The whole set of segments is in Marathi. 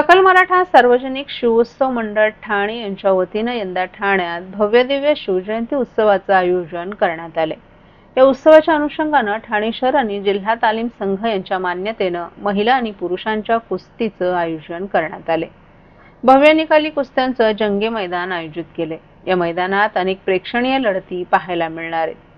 सकल मराठा सार्वजनिक शिवोत्सव मंडळ ठाणे यांच्या वतीने यंदा ठाण्यात भव्य दिव्य शिवजयंती उत्सवाचे आयोजन करण्यात आले। या उत्सवाच्या अनुषंगाने ठाणे शहर आणि जिल्हा तालीम संघ यांच्या मान्यतेने महिला आणि पुरुषांच्या कुस्तीचे आयोजन करण्यात आले। भव्य निकाली कुस्त्यांचे जंगी मैदान आयोजित केले। या मैदानात अनेक प्रेक्षणीय लढती पाहायला मिळणार आहेत।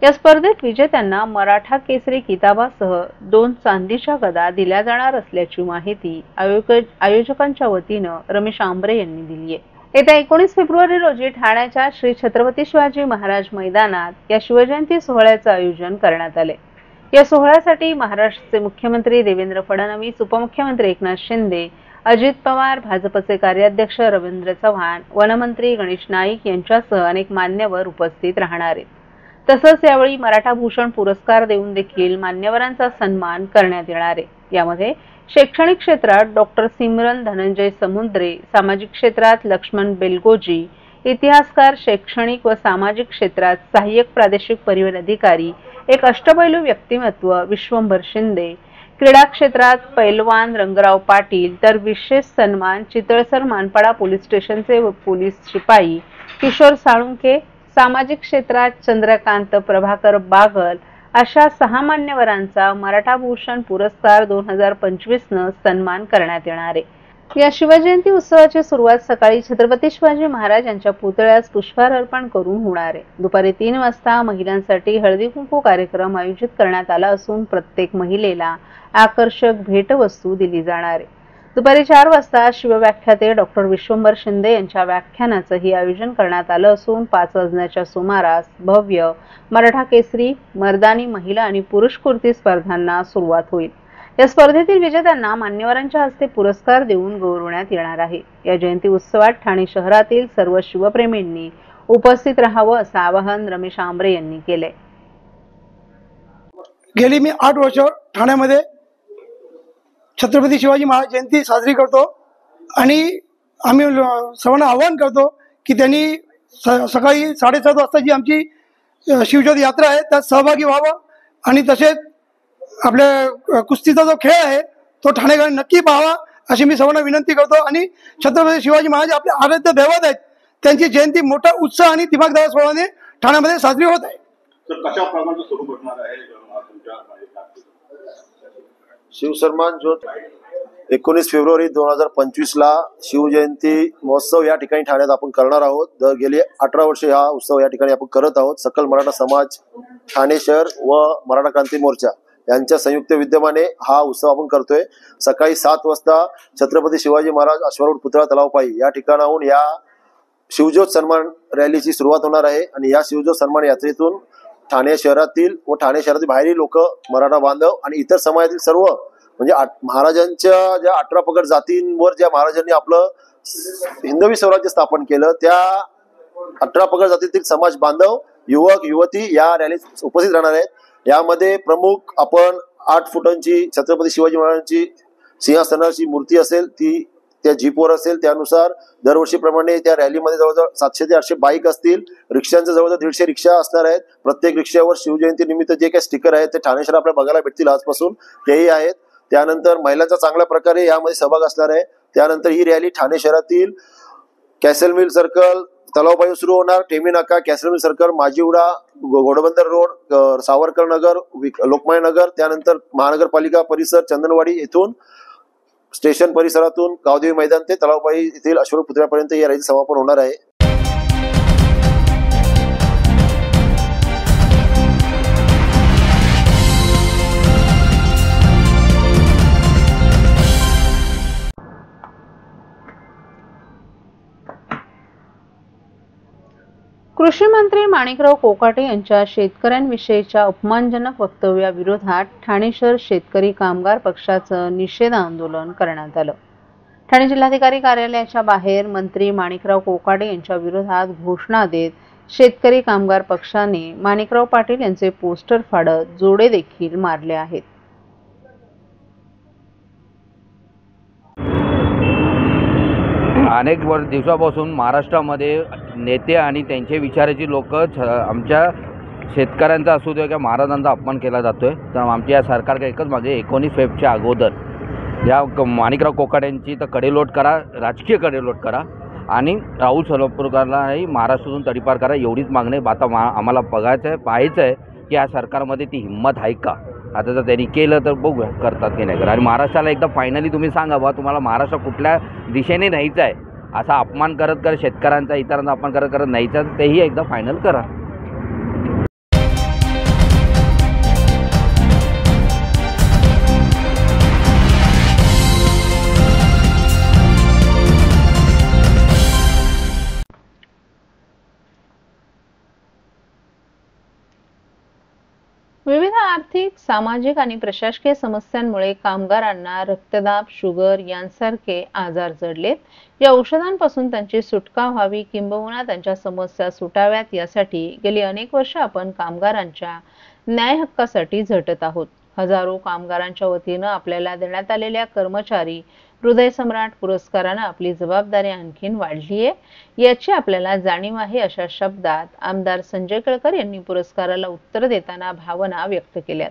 या स्पर्धेत विजेत्यांना मराठा केसरी किताबासह 2 चांदीच्या गदा दिल्या जाणार असल्याची माहिती आयोजकांच्या वतीने रमेश आंबरे यांनी दिली आहे। येत्या 19 फेब्रुवारी रोजी ठाण्याच्या श्री छत्रपती शिवाजी महाराज मैदानात या शिवजयंती सोहळ्याचे आयोजन करण्यात आले। या सोहळ्यासाठी महाराष्ट्राचे मुख्यमंत्री देवेंद्र फडणवीस, उपमुख्यमंत्री एकनाथ शिंदे, अजित पवार, भाजपचे कार्याध्यक्ष रवींद्र चव्हाण, वनमंत्री गणेश नाईक यांच्यासह अनेक मान्यवर उपस्थित राहणार आहेत। तसंच यावेळी मराठा भूषण पुरस्कार देऊन देखील मान्यवरांचा सन्मान करण्यात येणार आहे। यामध्ये शैक्षणिक क्षेत्रात डॉक्टर सिमरन धनंजय समुद्रे, सामाजिक क्षेत्रात लक्ष्मण बेलगोजी, इतिहासकार, शैक्षणिक व सामाजिक क्षेत्रात सहाय्यक प्रादेशिक परिवहन अधिकारी, एक अष्टपैलू व्यक्तिमत्व विश्वंभर शिंदे, क्रीडा क्षेत्रात पैलवान रंगराव पाटील, तर विशेष सन्मान चितळसर मानपाडा पोलीस स्टेशनचे पोलीस शिपाई किशोर साळुंके, सामाजिक क्षेत्रात चंद्रकांत प्रभाकर बागल अशा 6 मान्यवरांचा मराठा भूषण पुरस्कार 2025 ने सन्मान करण्यात येणार आहे। या शिवजयंती उत्सवाची सुरुवात सकाळी छत्रपती शिवाजी महाराज यांच्या पुतळ्यास पुष्पहार अर्पण करून होणार आहे। दुपारी 3 वाजता महिलांसाठी हळदी कुंकू कार्यक्रम आयोजित करण्यात आला असून प्रत्येक महिलेला आकर्षक भेटवस्तू दिली जाणार आहे। दुपारी 4 वाजता शिवव्याख्याते डॉक्टर विश्वंभर शिंदे यांच्या व्याख्यानाचेही आयोजन करण्यात आले असून 5 वाजण्याच्या सुमारास भव्य मराठा केसरी, मर्दानी, महिला आणि पुरुष कुस्ती स्पर्धांना सुरुवात होईल। या स्पर्धेतील विजेत्यांना मान्यवरांच्या हस्ते पुरस्कार देऊन गौरवण्यात येणार आहे। या जयंती उत्सवात ठाणे शहरातील सर्व शिवप्रेमींनी उपस्थित राहावं असं आवाहन रमेश आंबरे यांनी केले। गेली मी 8 वर्ष ठाण्यामध्ये छत्रपती शिवाजी महाराज जयंती साजरी करतो आणि आम्ही सर्वांना आवाहन करतो की त्यांनी सकाळी 7:30 वाजता जी आमची शिवज्योती यात्रा आहे त्यात सहभागी व्हावं आणि तसेच आपल्या कुस्तीचा जो खेळ आहे तो ठाणेकरांनी नक्की पाहावा अशी मी सर्वांना विनंती करतो। आणि छत्रपती शिवाजी महाराज आपले आराध्य दैवत आहेत, त्यांची जयंती मोठा उत्साह आणि दिमागदार सोहळ्याने ठाण्यामध्ये साजरी होत आहे। कशा प्रकारचं स्वरूप असणार आहे शिवसन्मान ज्योत 19 फेब्रुवारी 2025 ला शिवजयंती महोत्सव या ठिकाणी ठाण्यात आपण करणार आहोत। गेली 18 वर्षे हा उत्सव या ठिकाणी आपण करत आहोत। सकल मराठा समाज, ठाणे शहर व मराठा क्रांती मोर्चा यांच्या संयुक्त विद्यमाने हा उत्सव आपण करतोय। सकाळी 7 वाजता छत्रपती शिवाजी महाराज अश्वारूढ पुतळा तलावपाई या ठिकाणाहून या शिवज्योत सन्मान रॅलीची सुरुवात होणार आहे आणि या शिवज्योत सन्मान यात्रेतून ठाणे शहरातील व ठाणे शहरातील बाहेरील लोक, मराठा बांधव आणि इतर समाजातील सर्व म्हणजे महाराजांच्या ज्या 18 पगड जातींवर ज्या महाराजांनी आपलं हिंदवी स्वराज्य स्थापन केलं त्या 18 पगड जातीतील समाज बांधव, युवक, युवती या रॅलीत उपस्थित राहणार आहेत। यामध्ये प्रमुख आपण 8 फुटांची छत्रपती शिवाजी महाराजांची सिंहासनाची मूर्ती असेल ती त्या जीपवर असेल, त्यानुसार दरवर्षीप्रमाणे त्या रॅलीमध्ये जवळजवळ 700 ते 800 बाईक असतील, रिक्षांच्या जवळजवळ 150 रिक्षा असणार आहेत। प्रत्येक रिक्षावर शिवजयंती निमित्त जे काही स्टिकर आहेत ते ठाणे शहर आपल्याला बघायला भेटतील आजपासून, तेही आहेत। त्यानंतर महिलांचा चांगल्या प्रकारे यामध्ये सहभाग असणार आहे। त्यानंतर ही रॅली ठाणे शहरातील कॅसल मिल सर्कल, तलावपाई सुरू होणार, Temi Naka, castle mill circle, Majiwada, Ghodbunder road, Savarkar Nagar, Lokmanya Nagar, त्यानंतर महानगरपालिका परिसर, चंदनवाडी येथून स्टेशन परिसरातून गावदेवी मैदान ते तलावपाई येथील अश्वारूढ पुतळ्यापर्यंत या रॅलीचे समापन होणार आहे। कृषी मंत्री माणिकराव कोकाटे यांच्या शेतकऱ्यांविषयीच्या अपमानजनक वक्तव्याविरोधात ठाणे शहर शेतकरी कामगार पक्षाचं निषेध आंदोलन करण्यात आलं। ठाणे जिल्हाधिकारी कार्यालयाच्या बाहेर मंत्री माणिकराव कोकाटे यांच्या विरोधात घोषणा देत शेतकरी कामगार पक्षाने माणिकराव पाटील यांचे पोस्टर फाडत जोडे देखील मारले आहेत। अनेक दिवसापासून महाराष्ट्रामध्ये नेते आणि त्यांचे विचाराचे लोक आमच्या शेतकऱ्यांचा असू दे किंवा महाराजांचा अपमान केला जातोय। तर आमच्या या सरकारकडे एकच मागे 19 फेब्रुवारीच्या अगोदर या माणिकराव कोकाटे यांची तर कडेलोट करा, राजकीय कडेलोट करा आणि राहुल सोलापूरकरलाही महाराष्ट्रातून तडीपार करा, एवढीच मागणी आहे. आता आम्हाला बघायचं आहे, पाहायचं आहे की या सरकारमध्ये ती हिंमत आहे का. आता जर त्यांनी केलं तर बघू करतात की नाही करत. आणि महाराष्ट्राला एकदा फायनली तुम्ही सांगा बा तुम्हाला महाराष्ट्र कुठल्या दिशेने न्यायचं आहे. असा अपमान करत करत शेतकऱ्यांचा इतरांचा अपमान करत करत न्यायचं, तेही एकदा फायनल करा. विविध आर्थिक, सामाजिक आणि प्रशासकीय समस्यांमुळे कामगारांना रक्तदाब, शुगर यांसारखे आजार जडलेत. या औषधांपासून त्यांची सुटका व्हावी किंबहुना त्यांच्या समस्या सुटाव्यात यासाठी गेली अनेक वर्ष आपण कामगारांच्या न्याय हक्कासाठी झटत आहोत. हजारो कामगारांच्या वतीनं आपल्याला देण्यात आलेल्या कर्मचारी हृदय सम्राट पुरस्कारानं आपली जबाबदारी आणखीन वाढली आहे याची आपल्याला जाणीव आहे, अशा शब्दात आमदार संजय केळकर यांनी पुरस्काराला उत्तर देताना भावना व्यक्त केल्यात.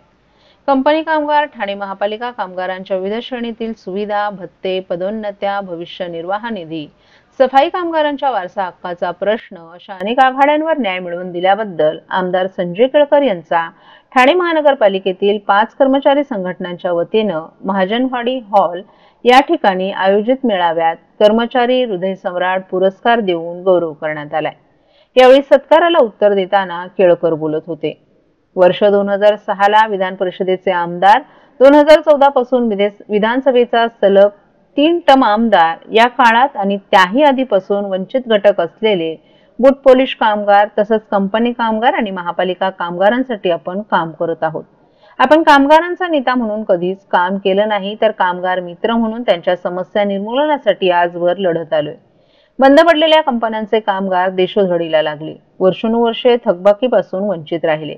कंपनी कामगार, ठाणे महापालिका कामगारांच्या विविध श्रेणीतील सुविधा, भत्ते, पदोन्नत्या, भविष्य निर्वाह निधी, सफाई कामगारांच्या वारसा हक्काचा प्रश्न अशा अनेक आघाड्यांवर न्याय मिळवून दिल्याबद्दल आमदार संजय केळकर यांचा ठाणे महानगरपालिकेतील 5 कर्मचारी संघटनांच्या वतीनं महाजनवाडी हॉल या ठिकाणी आयोजित मेळाव्यात कर्मचारी हृदय सम्राट पुरस्कार देऊन गौरव करण्यात आलाय. यावेळी सत्काराला उत्तर देताना केळकर बोलत होते. वर्ष 2006 ला विधान परिषदेचे आमदार, 2014 पासून विधानसभेचा सलग 3 टर्म आमदार, या काळात आणि त्याही आधीपासून वंचित घटक असलेले बूट पोलिश कामगार तसंच कंपनी कामगार आणि महापालिका कामगारांसाठी आपण काम करत आहोत. आपण कामगारांचा नेता म्हणून कधीच काम केलं नाही, तर कामगार मित्र म्हणून त्यांच्या समस्या निर्मूलनासाठी आजवर लढत आलोय. बंद पडलेल्या कंपन्यांचे कामगार देशोधडीला लागले, वर्षानुवर्षे थकबाकीपासून वंचित राहिले.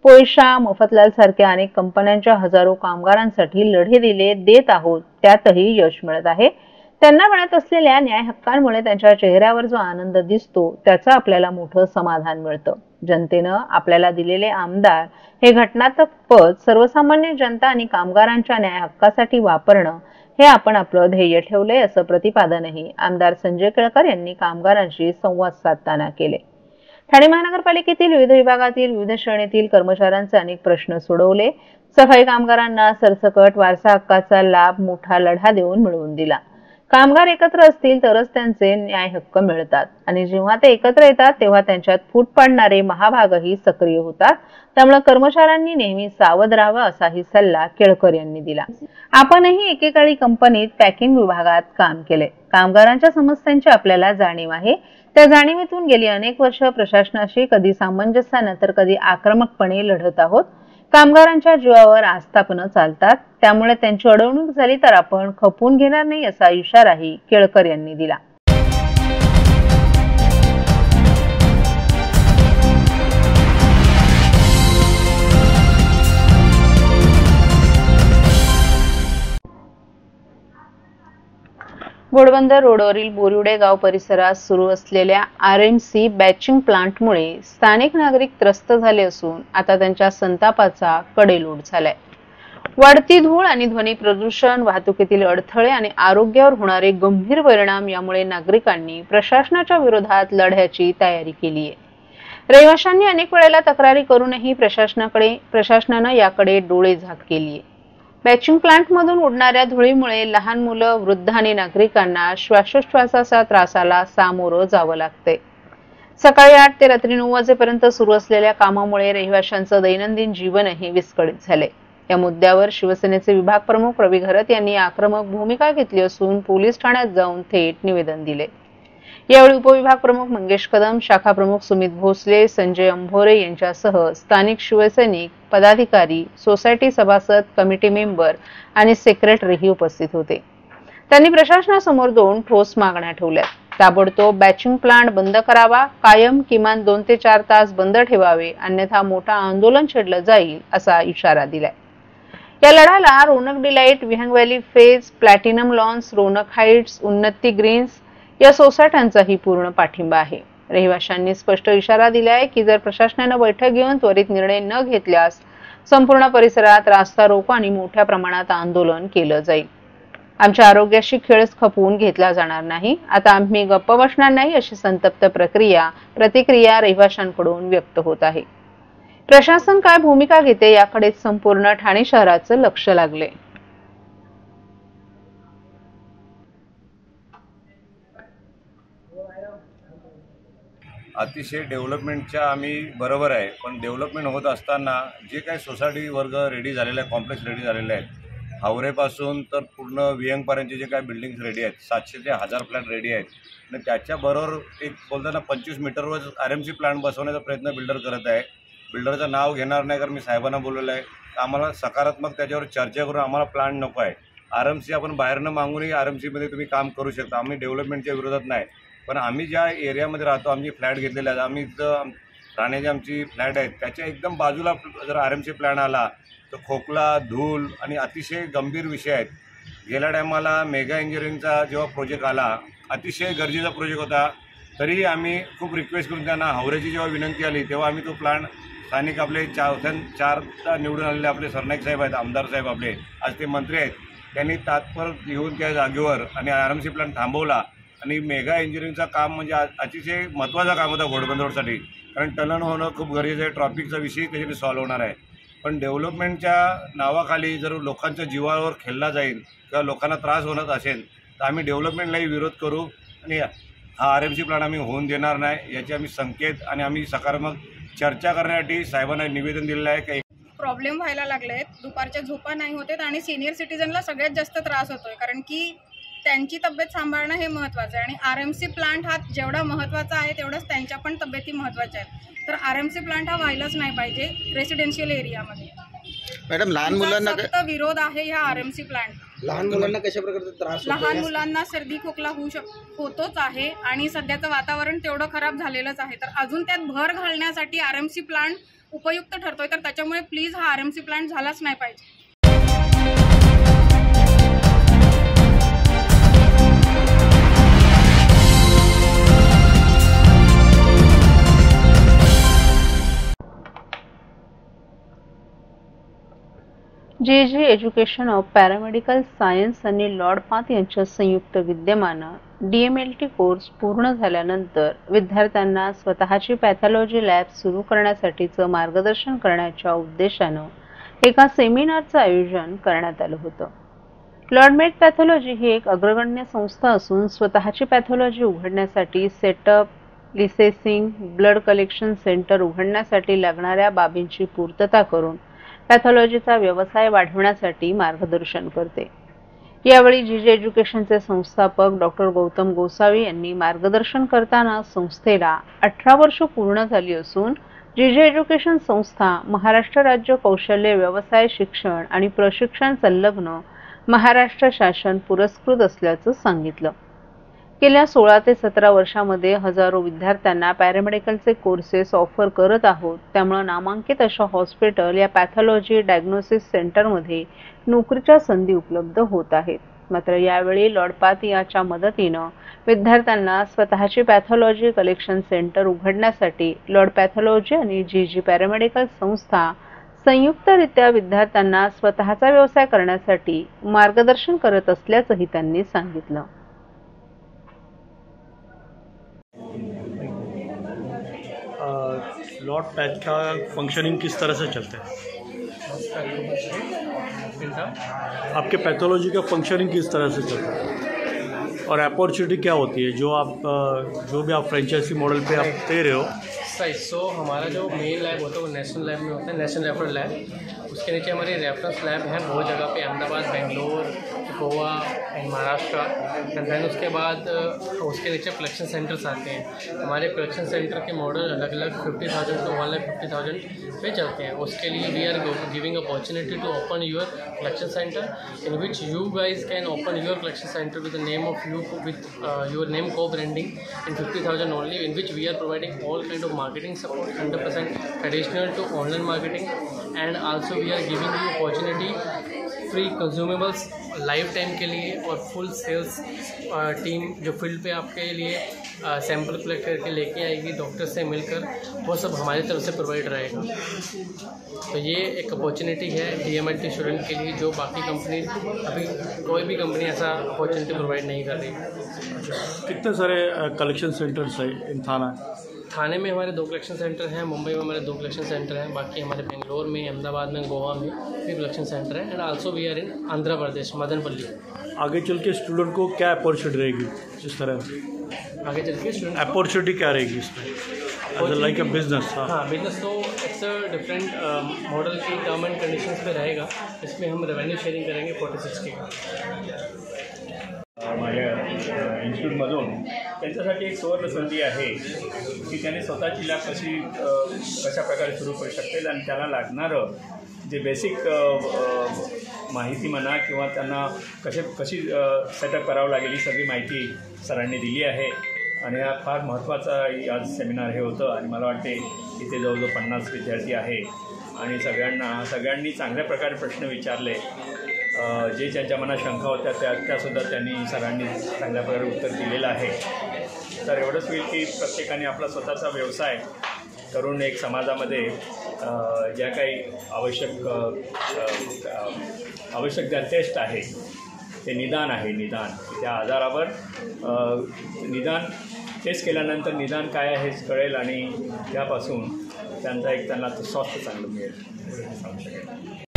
पोयशा, मफतलाल सारख्या अनेक कंपन्यांच्या हजारो कामगारांसाठी लढे देत आहोत, त्यातही यश मिळत आहे. त्यांना मिळत असलेल्या न्याय हक्कांमुळे त्यांच्या चेहऱ्यावर जो आनंद दिसतो त्याचं आपल्याला मोठं समाधान मिळतं. जनतेनं आपल्याला दिलेले आमदार हे घटनात्मक पद सर्वसामान्य जनता आणि कामगारांच्या न्याय हक्कासाठी वापरणं हे आपण आपलं ध्येय ठेवलंय, असं प्रतिपादनही आमदार संजय केळकर यांनी कामगारांशी संवाद साधताना केले. ठाणे महानगरपालिकेतील विविध विभागातील विविध श्रेणीतील कर्मचाऱ्यांचे अनेक प्रश्न सोडवले. सफाई कामगारांना सरसकट वारसा हक्काचा लाभ मोठा लढा देऊन मिळवून दिला. कामगार एकत्र असतील तरच त्यांचे न्याय हक्क मिळतात आणि जेव्हा ते एकत्र येतात तेव्हा त्यांच्यात फूट पाडणारे महाभागही सक्रिय होतात. त्यामुळे कर्मचाऱ्यांनी नेहमी सावध राहावं असाही सल्ला केळकर यांनी दिला. आपणही एकेकाळी कंपनीत पॅकिंग विभागात काम केले. कामगारांच्या समस्यांची आपल्याला जाणीव आहे. त्या जाणीवेतून गेली अनेक वर्ष प्रशासनाशी कधी सामंजस्याने तर कधी आक्रमकपणे लढत आहोत. कामगारांच्या जीवावर आस्थापनं चालतात, त्यामुळे त्यांची अडवणूक झाली तर आपण खपवून घेणार नाही, असा इशाराही केळकर यांनी दिला. घोडबंदर रोडवरील बोरिवडे गाव परिसरात सुरू असलेल्या RMC बॅचिंग प्लांटमुळे स्थानिक नागरिक त्रस्त झाले असून आता त्यांच्या संतापाचा कडेलोट झालाय. वाढती धूळ आणि ध्वनी प्रदूषण, वाहतुकीतील अडथळे आणि आरोग्यावर होणारे गंभीर परिणाम यामुळे नागरिकांनी प्रशासनाच्या विरोधात लढ्याची तयारी केली आहे. रहिवाशांनी अनेक वेळेला तक्रारी करूनही प्रशासनानं याकडे डोळे झाक केली आहे. बॅचिंग प्लांटमधून उडणाऱ्या धुळीमुळे लहान मुलं, वृद्ध आणि नागरिकांना श्वासोच्छवासाचा त्रासाला सामोरं जावं लागतंय. सकाळी 8 ते रात्री 9 वाजेपर्यंत सुरू असलेल्या कामामुळे रहिवाशांचं दैनंदिन जीवनही विस्कळीत झालंय. या मुद्द्यावर शिवसेनेचे विभाग प्रमुख रवी घरत यांनी आक्रमक भूमिका घेतली असून पोलीस ठाण्यात जाऊन थेट निवेदन दिले. यावेळी उपविभाग प्रमुख मंगेश कदम, शाखा प्रमुख सुमित भोसले, संजय अंभोरे यांच्यासह स्थानिक शिवसैनिक, पदाधिकारी, सोसायटी सभासद, कमिटी मेंबर आणि सेक्रेटरीही उपस्थित होते. त्यांनी प्रशासनासमोर 2 ठोस मागण्या ठेवल्या. ताबडतोब बॅचिंग प्लांट बंद करावा, कायम किमान 2 ते 4 तास बंद ठेवावे, अन्यथा मोठा आंदोलन छेडलं जाईल, असा इशारा दिलाय. या लढ्याला Raunak delight, Vihang valley phase, platinum lawns, Raunak heights, Unnati greens या सोसायट्यांचाही पूर्ण पाठिंबा आहे. रहिवाशांनी स्पष्ट इशारा दिलाय की जर प्रशासनाने बैठक घेऊन त्वरित निर्णय न घेतल्यास संपूर्ण परिसरात रास्ता रोको आणि मोठ्या प्रमाणात आंदोलन केलं जाईल. आमच्या आरोग्याशी खेळच खपवून घेतला जाणार नाही, आता आम्ही गप्प बसणार नाही, अशी संतप्त प्रतिक्रिया रहिवाशांकडून व्यक्त होत आहे. प्रशासन काय भूमिका घेते याकडे संपूर्ण ठाणे शहराचं लक्ष लागले. अतिशय डेव्हलपमेंटच्या आम्ही बरोबर आहे, पण डेव्हलपमेंट होत असताना जे काही सोसायटी वर्ग रेडी झालेले आहे, कॉम्प्लेक्स रेडी झालेले आहेत, हावरेपासून तर पूर्ण वियंगपर्यंतचे जे काही बिल्डिंग्स रेडी आहेत, 700 ते 1000 फ्लॅट रेडी आहेत. आणि त्याच्याबरोबर एक बोलताना 25 मीटरवर RMC प्लांट बसवण्याचा प्रयत्न बिल्डर करत आहे. बिल्डरचं नाव घेणार नाही, कारण मी साहेबांना बोललेलं आहे, आम्हाला सकारात्मक त्याच्यावर चर्चा करून आम्हाला प्लांट नको आहे. RMC आपण बाहेरनं मागूनही RMCमध्ये तुम्ही काम करू शकता. आम्ही डेव्हलपमेंटच्या विरोधात नाही, पण आम्ही ज्या एरियामध्ये राहतो, आम्ही फ्लॅट घेतलेले आहेत, आम्ही इथं ठाण्याची आमची फ्लॅट आहेत, त्याच्या एकदम बाजूला जर RMC प्लॅन आला तर खोकला, धूळ आणि अतिशय गंभीर विषय आहेत. गेल्या टायमाला मेगा इंजिनिअरिंगचा जेव्हा प्रोजेक्ट आला, अतिशय गरजेचा प्रोजेक्ट होता, तरीही आम्ही खूप रिक्वेस्ट करून त्यांना हावरेची जेव्हा विनंती आली तेव्हा आम्ही तो प्लॅन स्थानिक आपले चारदा निवडून आलेले आपले सरनाईक साहेब आहेत, आमदार साहेब आपले, आज ते मंत्री आहेत, त्यांनी तात्पर येऊन त्या जागेवर आणि RMC प्लॅन थांबवला. आणि मेगा इंजिनिअरिंगचं काम म्हणजे अतिशय महत्त्वाचं काम होतं घोडबंदरसाठी, कारण टलन होणं खूप गरजेचं आहे. ट्रॉफिकचा विषय त्याच्याने सॉल्व्ह होणार आहे. पण डेव्हलपमेंटच्या नावाखाली जर लोकांच्या जीवावर खेळला जाईल किंवा लोकांना त्रास होत असेल तर आम्ही डेव्हलपमेंटलाही विरोध करू आणि हा RMC प्लॅन आम्ही होऊन देणार नाही, याचे आम्ही संकेत आणि आम्ही सकारात्मक चर्चा करण्यासाठी साहेबांना निवेदन दिलेलं आहे. की प्रॉब्लेम व्हायला लागलेत, दुपारच्या झोपा नाही होत आणि सिनियर सिटीजनला सगळ्यात जास्त त्रास होतोय, कारण की त्यांची तब्येत सांभाळणं हे महत्त्वाचं आहे. आणि RMC प्लांट हा जेवढा महत्त्वाचा आहे तेवढाच त्यांच्या पण तब्येती महत्त्वाच्या आहेत. तर RMC प्लांट हा व्हायलाच नाही पाहिजे रेसिडेन्शियल एरियामध्ये. मॅडम, लहान मुलांना सक्त विरोध आहे ह्या RMC प्लांट. लहान मुलांना कशा प्रकारचा त्रास होतो? लहान मुलांना सर्दी खोकला होतोच आहे आणि सध्याचं वातावरण तेवढं खराब झालेलंच आहे, तर अजून त्यात भर घालण्यासाठी RMC प्लांट उपयुक्त ठरतोय. तर त्याच्यामुळे प्लीज हा RMC प्लांट झालाच नाही पाहिजे. JJ education of paramedical science आणि लॉर्ड पाथ यांच्या संयुक्त विद्यमानं DMLT कोर्स पूर्ण झाल्यानंतर विद्यार्थ्यांना स्वतःची पॅथॉलॉजी लॅब सुरू करण्यासाठीचं मार्गदर्शन करण्याच्या उद्देशानं एका सेमिनारचं आयोजन करण्यात आलं होतं. लॉर्डमेड पॅथॉलॉजी ही एक अग्रगण्य संस्था असून स्वतःची पॅथॉलॉजी उघडण्यासाठी सेटअप, लिसेसिंग, ब्लड कलेक्शन सेंटर उघडण्यासाठी लागणाऱ्या बाबींची पूर्तता करून पॅथॉलॉजीचा व्यवसाय वाढवण्यासाठी मार्गदर्शन करते. यावेळी JJ एज्युकेशनचे संस्थापक डॉक्टर गौतम गोसावी यांनी मार्गदर्शन करताना संस्थेला 18 वर्ष पूर्ण झाली असून JJ एज्युकेशन संस्था महाराष्ट्र राज्य कौशल्य व्यवसाय शिक्षण आणि प्रशिक्षण संलग्न महाराष्ट्र शासन पुरस्कृत असल्याचं सांगितलं. गेल्या 16 ते 17 वर्षांमध्ये हजारो विद्यार्थ्यांना पॅरामेडिकलचे कोर्सेस ऑफर करत आहोत. त्यामुळे नामांकित अशा हॉस्पिटल या पॅथॉलॉजी डायग्नोसिस सेंटरमध्ये नोकरीच्या संधी उपलब्ध होत आहेत. मात्र यावेळी लॉर्ड पाथ याच्या मदतीनं विद्यार्थ्यांना स्वतःची पॅथॉलॉजी कलेक्शन सेंटर उघडण्यासाठी लॉर्ड पॅथॉलॉजी आणि JJ पॅरामेडिकल संस्था संयुक्तरित्या विद्यार्थ्यांना स्वतःचा व्यवसाय करण्यासाठी मार्गदर्शन करत असल्याचंही त्यांनी सांगितलं. लॉर्ड पैथ का फंक्शनिंग किस तरह से चलता है? आपके पैथोलॉजी का फंक्शनिंग किस तरह से चलता है और अपॉर्चुनिटी क्या होती है जो भी आप फ्रेंचाइजी मॉडल पे आप दे रहे हो? सही. सो हमारा जो मेन लैब होता है वो नेशनल लैब में होता है, नेशनल रेफरल लैब. उसके नीचे हमारी रेफरेंस लैब है बहुत जगह पे, Ahmedabad, Bangalore, Goa and Maharashtra. And then उसके बाद उसके नीचे कलेक्शन सेंटर्स आते हैं. हमारे कलेक्शन सेंटर के मॉडल अलग अलग 50,000 to 1,50,000 पे चलते हैं. उसके लिए we are giving opportunity to open your collection centre in which you guys can open your collection centre with the name of you with your name को branding in 50,000 only, in which we are providing all kind of marketing support, 100% traditional to online marketing, and also we are giving you opportunity free consumables life time के लिए और फुल सेल्स टीम जो फील्ड पे आपके लिए सैंपल कलेक्ट करके लेके आएगी, डॉक्टर से मिलकर वो सब हमारी तरफ से प्रोवाइड रहेगा। तो ये एक अपॉर्चुनिटी है DMLT स्टूडेंट के लिए, जो बाकी कंपनी अभी कोई भी कंपनी ऐसा अपॉर्चुनिटी प्रोवाइड नहीं कर रही। कितने सारे कलेक्शन सेंटर्स है इन थाने में हमारे 2 कलेक्शन सेंटर हैं, मुंबई में हमारे 2 कलेक्शन सेंटर हैं, बाकी हमारे बेंगलोर में, अहमदाबाद में, गोवा में भी कलेक्शन सेंटर है, and also we are in Andhra Pradesh, Madanapalle. आगे चल के स्टूडेंट को क्या अपॉर्चुनिटी रहेगी इस तरह? आगे चल के स्टूडेंट अपॉर्चुनिटी क्या रहेगी इसमें, लाइक अ बिजनेस? हाँ, बिजनेस तो इट्स अ डिफरेंट मॉडल की टर्म एंड कंडीशंस पे रहेगा। इसमें हम रेवेन्यू शेयरिंग करेंगे 46K। माझ्या इन्स्टिट्यूटमधून त्यांच्यासाठी एक सुवर्ण संधी आहे की त्यांनी स्वतःची लॅब कशा प्रकारे सुरू करू शकतील आणि त्याला लागणारं जे बेसिक माहिती म्हणा किंवा त्यांना कशी सेटअप करावं लागेल ही सगळी माहिती सरांनी दिली आहे। आणि हा फार महत्त्वाचा आज सेमिनार हे होतं आणि मला वाटते इथे जवळजवळ 50 विद्यार्थी आहे आणि सगळ्यांनी चांगल्या प्रकारे प्रश्न विचारले, जे त्यांच्या मनात शंका होत्या त्यासुद्धा त्यांनी सरांनी चांगल्या प्रकारे उत्तर दिलेलं आहे। तर एवढंच होईल की प्रत्येकाने आपला स्वतःचा व्यवसाय करून एक समाजामध्ये ज्या काही आवश्यक ज्या टेस्ट आहे ते निदान त्या आजारावर निदान टेस्ट केल्यानंतर निदान काय आहे हे कळेल आणि त्यापासून त्यांना स्वास्थ्य चांगलं मिळेल सांगू शकेल।